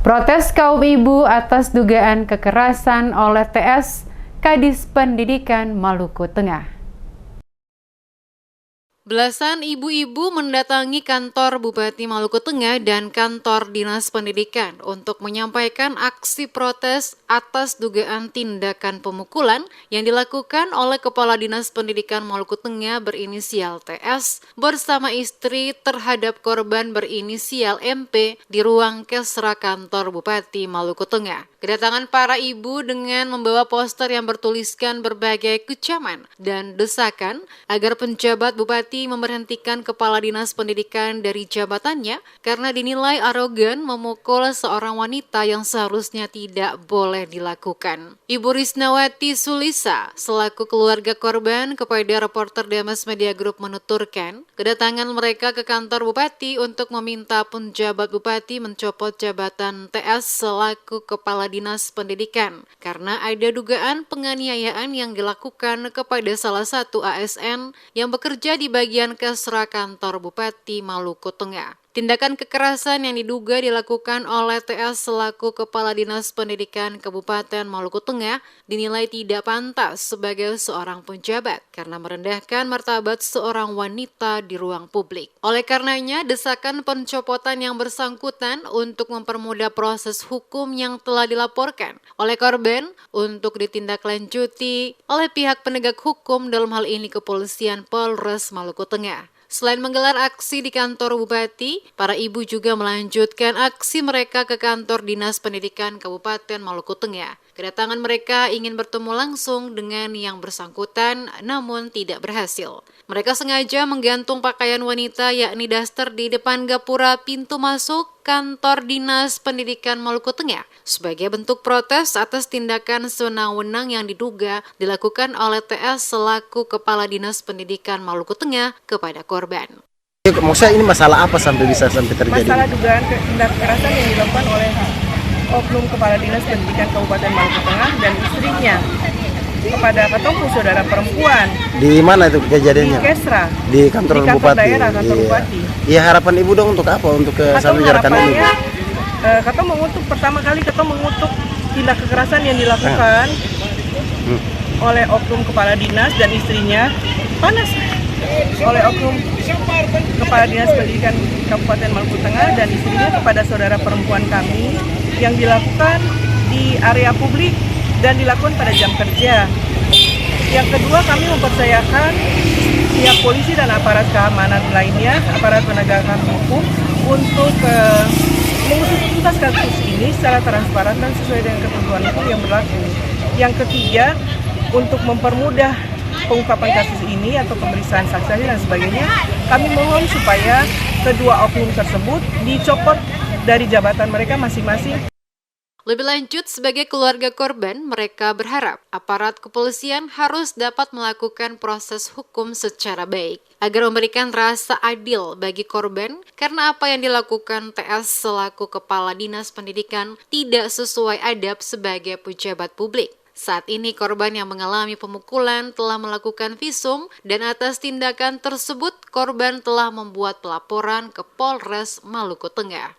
Protes kaum ibu atas dugaan kekerasan oleh TS Kadis Pendidikan Maluku Tengah. Belasan ibu-ibu mendatangi kantor Bupati Maluku Tengah dan kantor Dinas Pendidikan untuk menyampaikan aksi protes atas dugaan tindakan pemukulan yang dilakukan oleh Kepala Dinas Pendidikan Maluku Tengah berinisial TS bersama istri terhadap korban berinisial MP di ruang Kesra kantor Bupati Maluku Tengah. Kedatangan para ibu dengan membawa poster yang bertuliskan berbagai kecaman dan desakan agar penjabat Bupati memberhentikan Kepala Dinas Pendidikan dari jabatannya karena dinilai arogan memukul seorang wanita yang seharusnya tidak boleh dilakukan. Ibu Risnawati Sulisa selaku keluarga korban kepada reporter Demes Media Group menuturkan, kedatangan mereka ke kantor Bupati untuk meminta penjabat Bupati mencopot jabatan TS selaku Kepala Dinas Pendidikan karena ada dugaan penganiayaan yang dilakukan kepada salah satu ASN yang bekerja di bagian Kesra kantor Bupati Maluku Tengah. Tindakan kekerasan yang diduga dilakukan oleh TS selaku Kepala Dinas Pendidikan Kabupaten Maluku Tengah dinilai tidak pantas sebagai seorang penjabat karena merendahkan martabat seorang wanita di ruang publik. Oleh karenanya, desakan pencopotan yang bersangkutan untuk mempermudah proses hukum yang telah dilaporkan oleh korban untuk ditindaklanjuti oleh pihak penegak hukum dalam hal ini Kepolisian Polres Maluku Tengah. Selain menggelar aksi di kantor Bupati, para ibu juga melanjutkan aksi mereka ke kantor Dinas Pendidikan Kabupaten Maluku Tengah. Kedatangan mereka ingin bertemu langsung dengan yang bersangkutan, namun tidak berhasil. Mereka sengaja menggantung pakaian wanita yakni daster di depan gapura pintu masuk kantor Dinas Pendidikan Maluku Tengah sebagai bentuk protes atas tindakan sewenang-wenang yang diduga dilakukan oleh TS selaku Kepala Dinas Pendidikan Maluku Tengah kepada korban. Maksudnya ini masalah apa bisa terjadi? Masalah dugaan tindak kekerasan yang dilakukan oleh Oknum Kepala Dinas Pendidikan Kabupaten Maluku Tengah dan istrinya kepada ketemu saudara perempuan. Di mana itu kejadiannya? Di Kesra. Di kantor Bupati. Daerah, kantor Bupati. Iya, harapan ibu dong untuk apa? Untuk kesalujaran ini? Kata mengutuk pertama kali mengutuk tindak kekerasan yang dilakukan oleh Oknum Kepala Dinas dan istrinya oleh Oknum Kepala Dinas Pendidikan Kabupaten Maluku Tengah dan istrinya kepada saudara perempuan kami yang dilakukan di area publik dan dilakukan pada jam kerja. Yang kedua, kami mempercayakan pihak polisi dan aparat keamanan lainnya, aparat penegakan hukum untuk mengusut tuntas kasus ini secara transparan dan sesuai dengan ketentuan hukum yang berlaku. Yang ketiga, untuk mempermudah pengungkapan kasus ini atau pemeriksaan saksi dan sebagainya, kami mohon supaya kedua oknum tersebut dicopot dari jabatan mereka masing-masing. Lebih lanjut, sebagai keluarga korban, mereka berharap aparat kepolisian harus dapat melakukan proses hukum secara baik agar memberikan rasa adil bagi korban karena apa yang dilakukan TS selaku Kepala Dinas Pendidikan tidak sesuai adab sebagai pejabat publik. Saat ini korban yang mengalami pemukulan telah melakukan visum dan atas tindakan tersebut korban telah membuat pelaporan ke Polres Maluku Tengah.